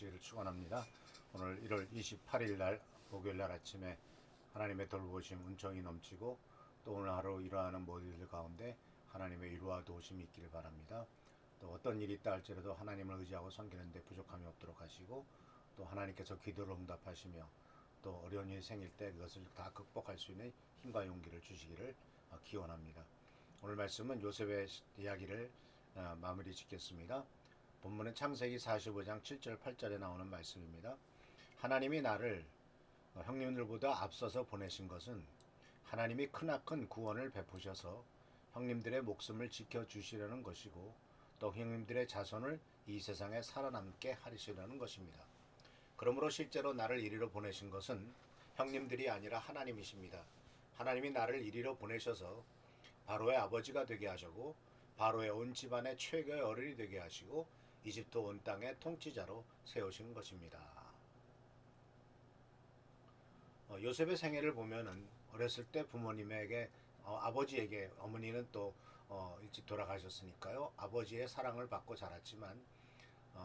되시기를 축원합니다. 오늘 1월 28일 날 목요일 날 아침에 하나님의 돌보심 은총이 넘치고 또 오늘 하루 일어나는 모든 일 가운데 하나님의 위로와 도우심이 있기를 바랍니다. 또 어떤 일이 있다 할지라도 하나님을 의지하고 섬기는데 부족함이 없도록 하시고 또 하나님께서 기도를 응답하시며 또 어려운 일이 생길 때 그것을 다 극복할 수 있는 힘과 용기를 주시기를 기원합니다. 오늘 말씀은 요셉의 이야기를 마무리 짓겠습니다. 본문은 창세기 45장 7절 8절에 나오는 말씀입니다. 하나님이 나를 형님들보다 앞서서 보내신 것은 하나님이 크나큰 구원을 베푸셔서 형님들의 목숨을 지켜주시려는 것이고 또 형님들의 자손을 이 세상에 살아남게 하시려는 것입니다. 그러므로 실제로 나를 이리로 보내신 것은 형님들이 아니라 하나님이십니다. 하나님이 나를 이리로 보내셔서 바로의 아버지가 되게 하시고 바로의 온 집안의 최고의 어른이 되게 하시고 이집트 온 땅의 통치자로 세우신 것입니다. 요셉의 생애를 보면은 어렸을 때 부모님에게 아버지에게 어머니는 또 일찍 돌아가셨으니까요. 아버지의 사랑을 받고 자랐지만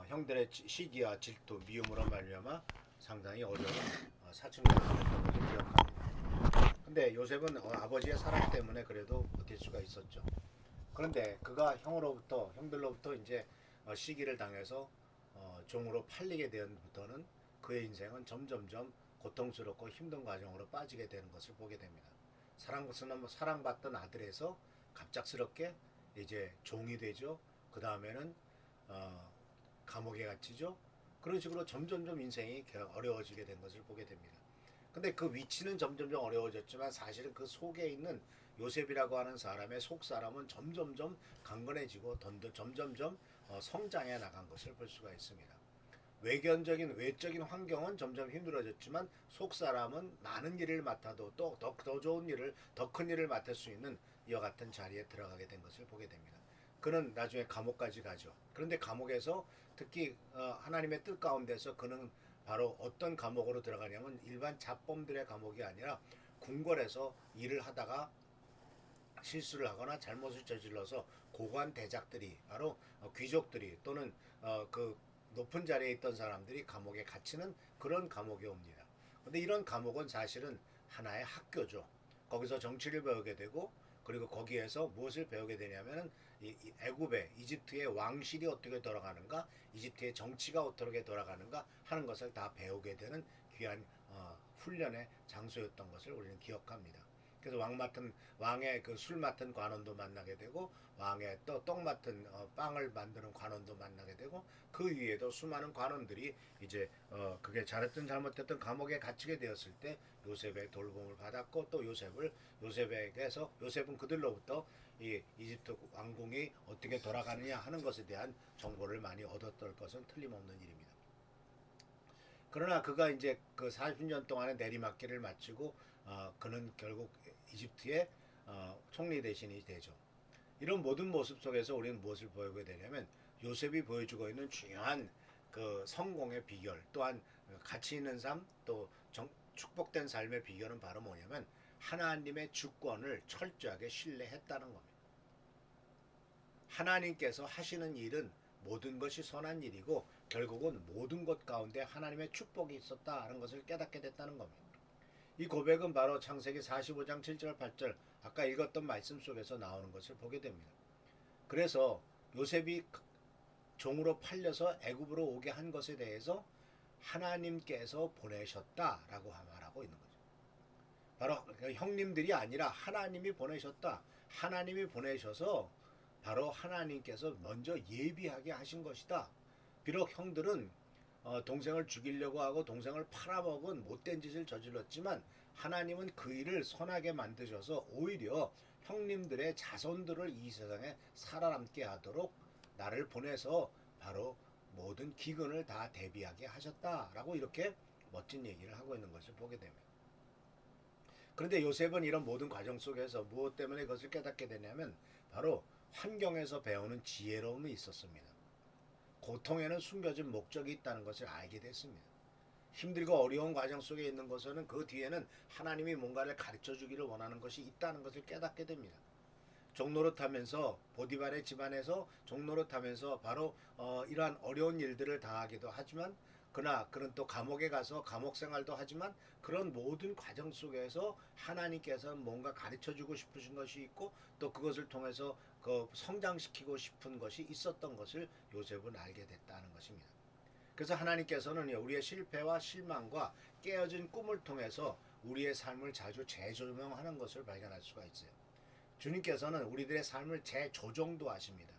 형들의 시기와 질투, 미움으로 말미암아 상당히 어려운 사춘기를 보냈던 것을 기억합니다. 근데 요셉은 아버지의 사랑 때문에 그래도 버틸 수가 있었죠. 그런데 그가 형들로부터 이제 시기를 당해서 종으로 팔리게 된부터는 그의 인생은 점점점 고통스럽고 힘든 과정으로 빠지게 되는 것을 보게 됩니다. 사랑받던 아들에서 갑작스럽게 이제 종이 되죠. 그 다음에는 감옥에 갇히죠. 그런 식으로 점점점 인생이 어려워지게 된 것을 보게 됩니다. 근데 그 위치는 점점점 어려워졌지만 사실은 그 속에 있는 요셉이라고 하는 사람의 속 사람은 점점점 강건해지고 점점점 성장해 나간 것을 볼 수가 있습니다. 외적인 환경은 점점 힘들어졌지만 속 사람은 많은 일을 맡아도 또 더 좋은 일을, 더 큰 일을 맡을 수 있는 이와 같은 자리에 들어가게 된 것을 보게 됩니다. 그는 나중에 감옥까지 가죠. 그런데 감옥에서 특히 하나님의 뜻 가운데서 그는 바로 어떤 감옥으로 들어가냐면 일반 잡범들의 감옥이 아니라 궁궐에서 일을 하다가 실수를 하거나 잘못을 저질러서 고관 대작들이 바로 귀족들이 또는 그 높은 자리에 있던 사람들이 감옥에 갇히는 그런 감옥이 옵니다. 근데 이런 감옥은 사실은 하나의 학교죠. 거기서 정치를 배우게 되고 그리고 거기에서 무엇을 배우게 되냐면은 애굽의 이집트의 왕실이 어떻게 돌아가는가, 이집트의 정치가 어떻게 돌아가는가 하는 것을 다 배우게 되는 귀한 훈련의 장소였던 것을 우리는 기억합니다. 그래서 왕의 그 술 맡은 관원도 만나게 되고 왕의 또 떡 맡은 빵을 만드는 관원도 만나게 되고 그 위에도 수많은 관원들이 이제 그게 잘했든 잘못했든 감옥에 갇히게 되었을 때 요셉의 돌봄을 받았고 또 요셉은 그들로부터 이 이집트 왕궁이 어떻게 돌아가느냐 하는 것에 대한 정보를 많이 얻었던 것은 틀림없는 일입니다. 그러나 그가 이제 그 40년 동안의 내리막길을 마치고 그는 결국 이집트의 총리 대신이 되죠. 이런 모든 모습 속에서 우리는 무엇을 보이게 되냐면 요셉이 보여주고 있는 중요한 그 성공의 비결 또한 가치 있는 삶 또 축복된 삶의 비결은 바로 뭐냐면 하나님의 주권을 철저하게 신뢰했다는 겁니다. 하나님께서 하시는 일은 모든 것이 선한 일이고 결국은 모든 것 가운데 하나님의 축복이 있었다는 것을 깨닫게 됐다는 겁니다. 이 고백은 바로 창세기 45장 7절 8절 아까 읽었던 말씀 속에서 나오는 것을 보게 됩니다. 그래서 요셉이 종으로 팔려서 애굽으로 오게 한 것에 대해서 하나님께서 보내셨다라고 말하고 있는 거죠. 바로 형님들이 아니라 하나님이 보내셨다. 하나님이 보내셔서 바로 하나님께서 먼저 예비하게 하신 것이다. 비록 형들은 동생을 죽이려고 하고 동생을 팔아먹은 못된 짓을 저질렀지만 하나님은 그 일을 선하게 만드셔서 오히려 형님들의 자손들을 이 세상에 살아남게 하도록 나를 보내서 바로 모든 기근을 다 대비하게 하셨다라고 이렇게 멋진 얘기를 하고 있는 것을 보게 됩니다. 그런데 요셉은 이런 모든 과정 속에서 무엇 때문에 그것을 깨닫게 되냐면 바로 환경에서 배우는 지혜로움이 있었습니다. 고통에는 숨겨진 목적이 있다는 것을 알게 됐습니다. 힘들고 어려운 과정 속에 있는 것은 그 뒤에는 하나님이 뭔가를 가르쳐 주기를 원하는 것이 있다는 것을 깨닫게 됩니다. 종노릇하면서 보디발의 집안에서 종노릇하면서 바로 이러한 어려운 일들을 당하기도 하지만 그러나 그는 또 감옥에 가서 감옥 생활도 하지만 그런 모든 과정 속에서 하나님께서는 뭔가 가르쳐 주고 싶으신 것이 있고 또 그것을 통해서 그 성장시키고 싶은 것이 있었던 것을 요셉은 알게 됐다는 것입니다. 그래서 하나님께서는 우리의 실패와 실망과 깨어진 꿈을 통해서 우리의 삶을 자주 재조명하는 것을 발견할 수가 있어요. 주님께서는 우리들의 삶을 재조정도 하십니다.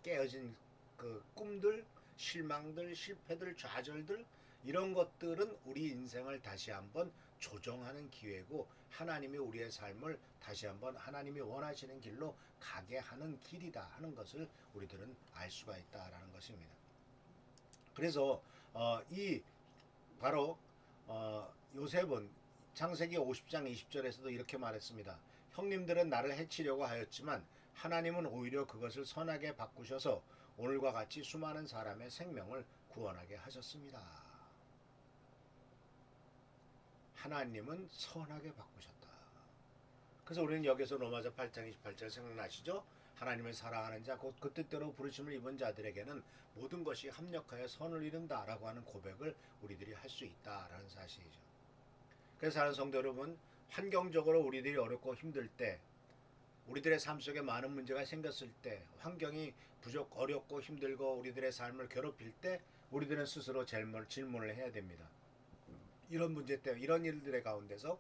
깨어진 그 꿈들, 실망들, 실패들, 좌절들 이런 것들은 우리 인생을 다시 한번 조정하는 기회고 하나님이 우리의 삶을 다시 한번 하나님이 원하시는 길로 가게 하는 길이다 하는 것을 우리들은 알 수가 있다라는 것입니다. 그래서 이 바로 요셉은 창세기 50장 20절에서도 이렇게 말했습니다. 형님들은 나를 해치려고 하였지만 하나님은 오히려 그것을 선하게 바꾸셔서 오늘과 같이 수많은 사람의 생명을 구원하게 하셨습니다. 하나님은 선하게 바꾸셨다. 그래서 우리는 여기서 로마서 8장 28절 생각나시죠? 하나님을 사랑하는 자, 곧 그 뜻대로 부르심을 입은 자들에게는 모든 것이 합력하여 선을 이룬다라고 하는 고백을 우리들이 할 수 있다라는 사실이죠. 그래서 사는 성도 여러분, 환경적으로 우리들이 어렵고 힘들 때, 우리들의 삶 속에 많은 문제가 생겼을 때, 환경이 어렵고 힘들고 우리들의 삶을 괴롭힐 때, 우리들은 스스로 질문을 해야 됩니다. 이런 문제 때문에, 이런 일들의 가운데서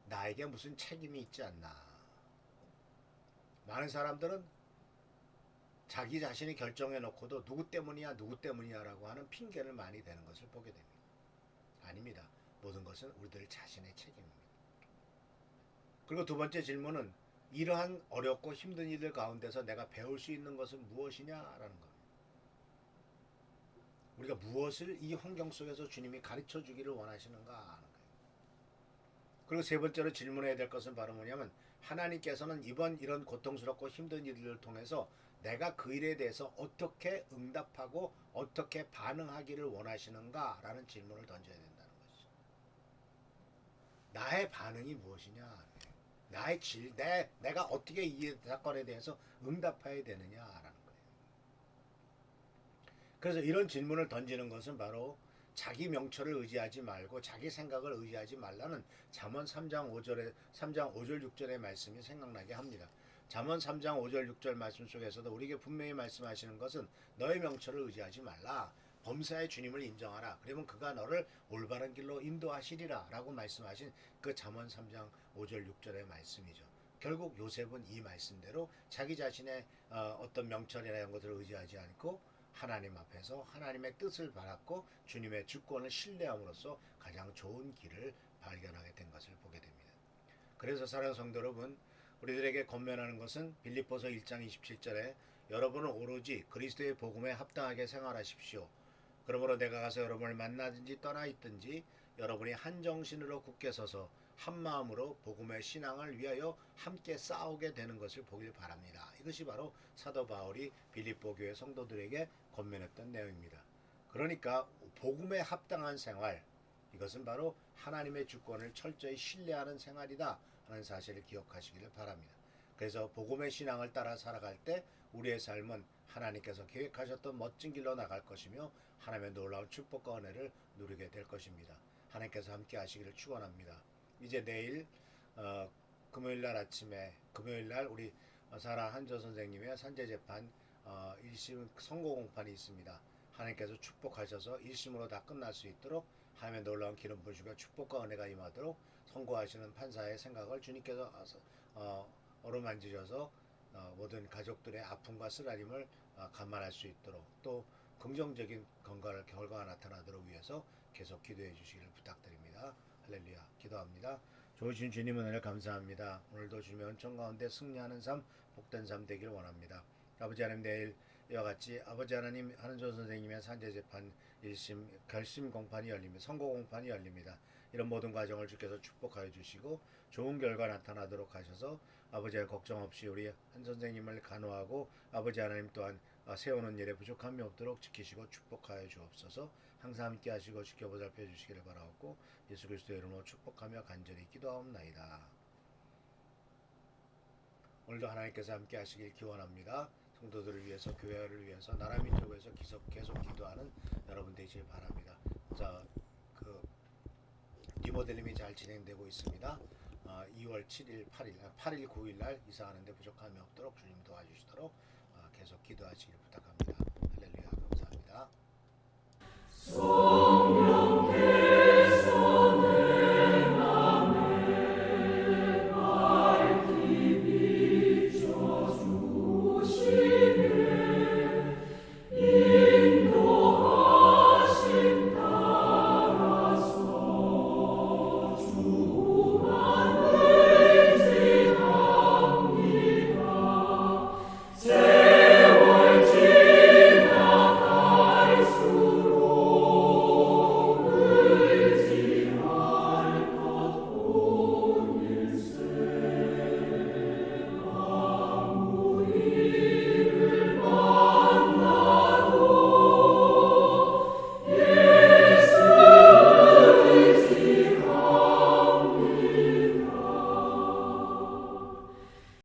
나에게 무슨 책임이 있지 않나. 많은 사람들은 자기 자신이 결정해 놓고도 누구 때문이야 라고 하는 핑계를 많이 대는 것을 보게 됩니다. 아닙니다. 모든 것은 우리들 자신의 책임입니다. 그리고 두 번째 질문은 이러한 어렵고 힘든 일들 가운데서 내가 배울 수 있는 것은 무엇이냐라는 겁니다. 우리가 무엇을 이 환경 속에서 주님이 가르쳐 주기를 원하시는가 하는 거예요. 그리고 세 번째로 질문해야 될 것은 바로 뭐냐면 하나님께서는 이번 이런 고통스럽고 힘든 일들을 통해서 내가 그 일에 대해서 어떻게 응답하고 어떻게 반응하기를 원하시는가 라는 질문을 던져야 된다는 것이죠. 나의 반응이 무엇이냐, 내가 어떻게 이 사건에 대해서 응답해야 되느냐라는 거예요. 그래서 이런 질문을 던지는 것은 바로 자기 명철을 의지하지 말고 자기 생각을 의지하지 말라는 잠언 3장 5절 6절의 말씀이 생각나게 합니다. 잠언 3장 5절 6절 말씀 속에서도 우리에게 분명히 말씀하시는 것은 너의 명철을 의지하지 말라. 범사의 주님을 인정하라. 그러면 그가 너를 올바른 길로 인도하시리라 라고 말씀하신 그 잠언 3장 5절 6절의 말씀이죠. 결국 요셉은 이 말씀대로 자기 자신의 어떤 명철이나 이런 것들을 의지하지 않고 하나님 앞에서 하나님의 뜻을 받았고 주님의 주권을 신뢰함으로써 가장 좋은 길을 발견하게 된 것을 보게 됩니다. 그래서 사랑하는 성도 여러분, 우리들에게 권면하는 것은 빌립보서 1장 27절에 여러분은 오로지 그리스도의 복음에 합당하게 생활하십시오. 그러므로 내가 가서 여러분을 만나든지 떠나 있든지 여러분이 한 정신으로 굳게 서서 한 마음으로 복음의 신앙을 위하여 함께 싸우게 되는 것을 보길 바랍니다. 이것이 바로 사도 바울이 빌립보 교회 성도들에게 권면했던 내용입니다. 그러니까 복음에 합당한 생활, 이것은 바로 하나님의 주권을 철저히 신뢰하는 생활이다 하는 사실을 기억하시기를 바랍니다. 그래서 복음의 신앙을 따라 살아갈 때 우리의 삶은 하나님께서 계획하셨던 멋진 길로 나갈 것이며 하나님의 놀라운 축복과 은혜를 누리게 될 것입니다. 하나님께서 함께 하시기를 축원합니다. 이제 내일 금요일날 아침에 금요일날 우리 사랑 한조 선생님의 산재재판 1심 선고 공판이 있습니다. 하나님께서 축복하셔서 1심으로 다 끝날 수 있도록 하나님의 놀라운 기름 부으시고 축복과 은혜가 임하도록 선고하시는 판사의 생각을 주님께서 어루만지셔서 모든 가족들의 아픔과 쓰라림을 감안할 수 있도록 또 긍정적인 결과가 나타나도록 위해서 계속 기도해 주시기를 부탁드립니다. 할렐루야. 기도합니다. 좋으신 주님 은혜를 감사합니다. 오늘도 주님의 은총 가운데 승리하는 삶, 복된 삶 되길 원합니다. 아버지 하나님, 내일 이와 같이 아버지 하나님 한은조 선생님의 산재재판 1심 결심 공판이 열립니다. 선고 공판이 열립니다. 이런 모든 과정을 주께서 축복하여 주시고 좋은 결과 나타나도록 하셔서 아버지 하나님 걱정 없이 우리 한 선생님을 간호하고 아버지 하나님 또한 세우는 일에 부족함이 없도록 지키시고 축복하여 주옵소서. 항상 함께 하시고 지켜보살펴 주시기를 바라옵고 예수 그리스도의 이름으로 축복하며 간절히 기도하옵나이다. 오늘도 하나님께서 함께 하시길 기원합니다. 성도들을 위해서, 교회를 위해서, 나라 민족을 위해서 계속 기도하는 여러분 되시길 바랍니다. 자, 그 리모델링이 잘 진행되고 있습니다. 2월 7일, 8일, 9일 날 이사하는데 부족함이 없도록 주님 도와주시도록 계속 기도하시길 부탁합니다. 할렐루야, 감사합니다.